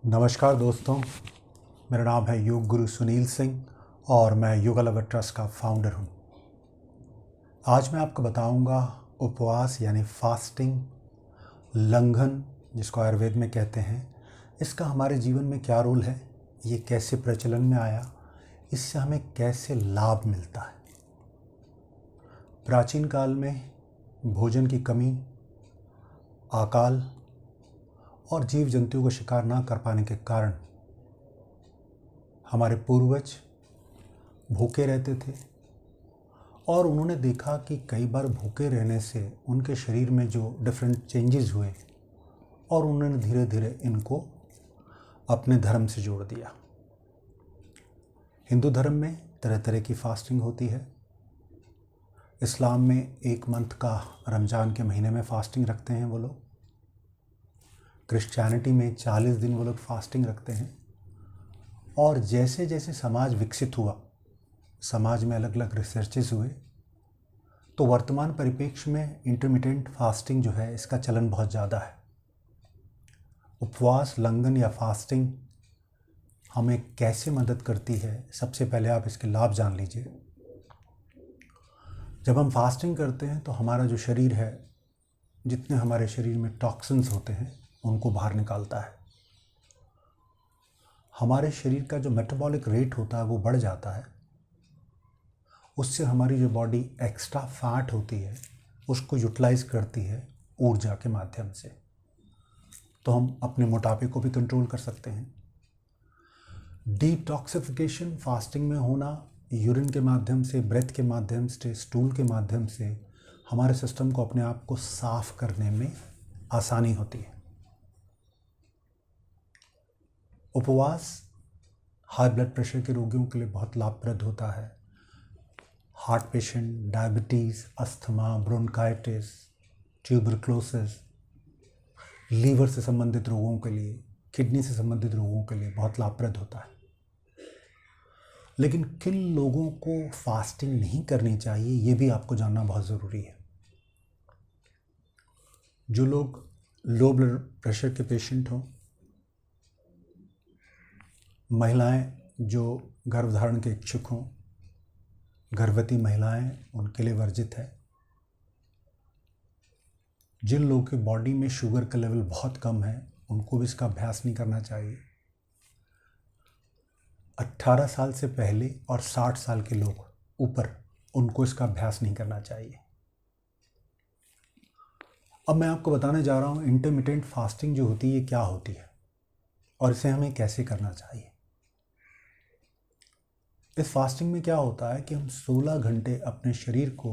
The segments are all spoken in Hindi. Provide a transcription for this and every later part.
नमस्कार दोस्तों, मेरा नाम है योग गुरु सुनील सिंह और मैं योगा लवर ट्रस्ट का फाउंडर हूँ। आज मैं आपको बताऊँगा उपवास यानी फास्टिंग, लंघन जिसको आयुर्वेद में कहते हैं, इसका हमारे जीवन में क्या रोल है, ये कैसे प्रचलन में आया, इससे हमें कैसे लाभ मिलता है। प्राचीन काल में भोजन की कमी, अकाल और जीव जंतुओं को शिकार ना कर पाने के कारण हमारे पूर्वज भूखे रहते थे और उन्होंने देखा कि कई बार भूखे रहने से उनके शरीर में जो डिफरेंट चेंजेस हुए और उन्होंने धीरे धीरे इनको अपने धर्म से जोड़ दिया। हिंदू धर्म में तरह तरह की फास्टिंग होती है। इस्लाम में एक मंथ का रमज़ान के महीने में फास्टिंग रखते हैं वो लोग। क्रिश्चियनिटी में 40 दिन वो लोग फास्टिंग रखते हैं। और जैसे जैसे समाज विकसित हुआ, समाज में अलग अलग रिसर्चेस हुए, तो वर्तमान परिप्रेक्ष्य में इंटरमिटेंट फास्टिंग जो है इसका चलन बहुत ज़्यादा है। उपवास, लंघन या फास्टिंग हमें कैसे मदद करती है, सबसे पहले आप इसके लाभ जान लीजिए। जब हम फास्टिंग करते हैं तो हमारा जो शरीर है, जितने हमारे शरीर में टॉक्सिन्स होते हैं उनको बाहर निकालता है। हमारे शरीर का जो मेटाबॉलिक रेट होता है वो बढ़ जाता है। उससे हमारी जो बॉडी एक्स्ट्रा फैट होती है उसको यूटिलाइज करती है ऊर्जा के माध्यम से, तो हम अपने मोटापे को भी कंट्रोल कर सकते हैं। डिटॉक्सिफिकेशन फास्टिंग में होना, यूरिन के माध्यम से, ब्रेथ के माध्यम से, स्टूल के माध्यम से हमारे सिस्टम को अपने आप को साफ करने में आसानी होती है। उपवास हाई ब्लड प्रेशर के रोगियों के लिए बहुत लाभप्रद होता है। Heart patient, diabetes, asthma, bronchitis, tuberculosis, liver से संबंधित रोगों के लिए, किडनी से संबंधित रोगों के लिए बहुत लाभप्रद होता है। लेकिन किन लोगों को फास्टिंग नहीं करनी चाहिए ये भी आपको जानना बहुत ज़रूरी है। जो लोग लो ब्लड प्रेशर के पेशेंट हों, महिलाएं जो गर्भधारण के इच्छुक हों, गर्भवती महिलाएं, उनके लिए वर्जित है। जिन लोगों की बॉडी में शुगर का लेवल बहुत कम है उनको भी इसका अभ्यास नहीं करना चाहिए। 18 साल से पहले और 60 साल के लोग ऊपर, उनको इसका अभ्यास नहीं करना चाहिए। अब मैं आपको बताने जा रहा हूँ इंटरमिटेंट फास्टिंग जो होती है ये क्या होती है और इसे हमें कैसे करना चाहिए। इस फास्टिंग में क्या होता है कि हम 16 घंटे अपने शरीर को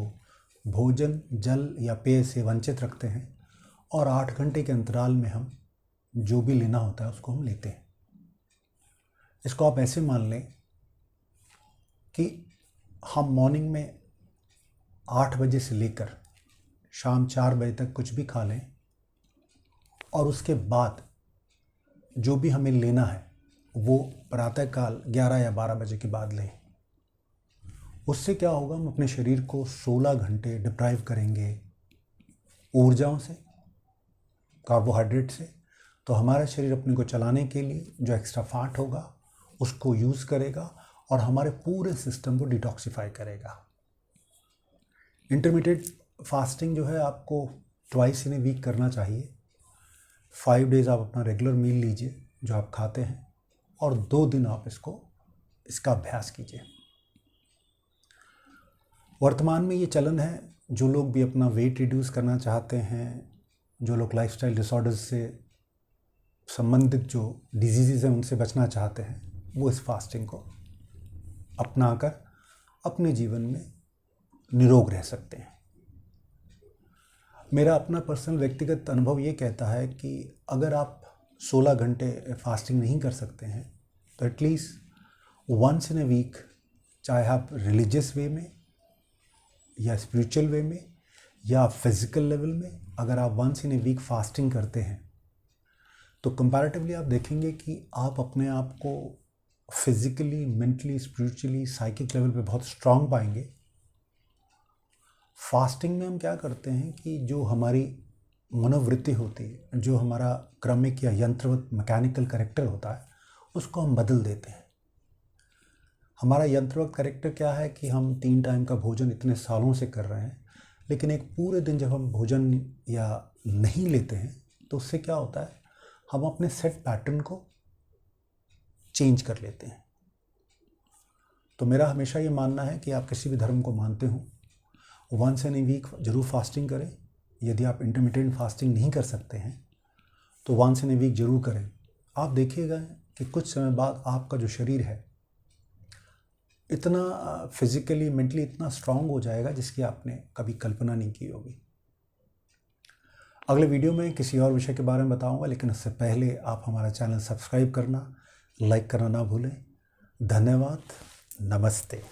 भोजन, जल या पेय से वंचित रखते हैं और 8 घंटे के अंतराल में हम जो भी लेना होता है उसको हम लेते हैं। इसको आप ऐसे मान लें कि हम मॉर्निंग में 8 बजे से लेकर शाम 4 बजे तक कुछ भी खा लें और उसके बाद जो भी हमें लेना है वो प्रातःकाल 11 या 12 बजे के बाद लें। उससे क्या होगा, हम अपने शरीर को 16 घंटे डिप्राइव करेंगे ऊर्जाओं से, कार्बोहाइड्रेट से। तो हमारा शरीर अपने को चलाने के लिए जो एक्स्ट्रा फैट होगा उसको यूज़ करेगा और हमारे पूरे सिस्टम को डिटॉक्सिफाई करेगा। इंटरमिटेंट फास्टिंग जो है आपको ट्वाइस इन ए वीक करना चाहिए। 5 डेज़ आप अपना रेगुलर मील लीजिए जो आप खाते हैं और 2 दिन आप इसका अभ्यास कीजिए। वर्तमान में ये चलन है, जो लोग भी अपना वेट रिड्यूस करना चाहते हैं, जो लोग लाइफस्टाइल डिसऑर्डर्स से संबंधित जो डिजीज़ हैं उनसे बचना चाहते हैं, वो इस फास्टिंग को अपनाकर अपने जीवन में निरोग रह सकते हैं। मेरा अपना पर्सनल व्यक्तिगत अनुभव ये कहता है कि अगर आप 16 घंटे फास्टिंग नहीं कर सकते हैं तो at least once in a week, चाहे आप रिलीजियस वे में या स्पिरिचुअल वे में या फिजिकल लेवल में, अगर आप once in a week fasting करते हैं तो कंपैरेटिवली आप देखेंगे कि आप अपने आप को physically, mentally, spiritually, psychic level पे बहुत स्ट्रांग पाएंगे। फास्टिंग में हम क्या करते हैं कि जो हमारी मनोवृत्ति होती है, जो हमारा क्रमिक या यंत्रवत मैकेनिकल कैरेक्टर होता है, उसको हम बदल देते हैं। हमारा यंत्रवत कैरेक्टर क्या है कि हम 3 टाइम का भोजन इतने सालों से कर रहे हैं, लेकिन एक पूरे दिन जब हम भोजन या नहीं लेते हैं तो उससे क्या होता है, हम अपने सेट पैटर्न को चेंज कर लेते हैं। तो मेरा हमेशा ये मानना है कि आप किसी भी धर्म को मानते हो, वंस इन ए वीक जरूर फास्टिंग करें। यदि आप इंटरमिटेंट फास्टिंग नहीं कर सकते हैं तो वंस इन ए वीक जरूर करें। आप देखिएगा कि कुछ समय बाद आपका जो शरीर है इतना फिजिकली मेंटली इतना स्ट्रांग हो जाएगा जिसकी आपने कभी कल्पना नहीं की होगी। अगले वीडियो में किसी और विषय के बारे में बताऊंगा, लेकिन उससे पहले आप हमारा चैनल सब्सक्राइब करना, लाइक करना ना भूलें। धन्यवाद। नमस्ते।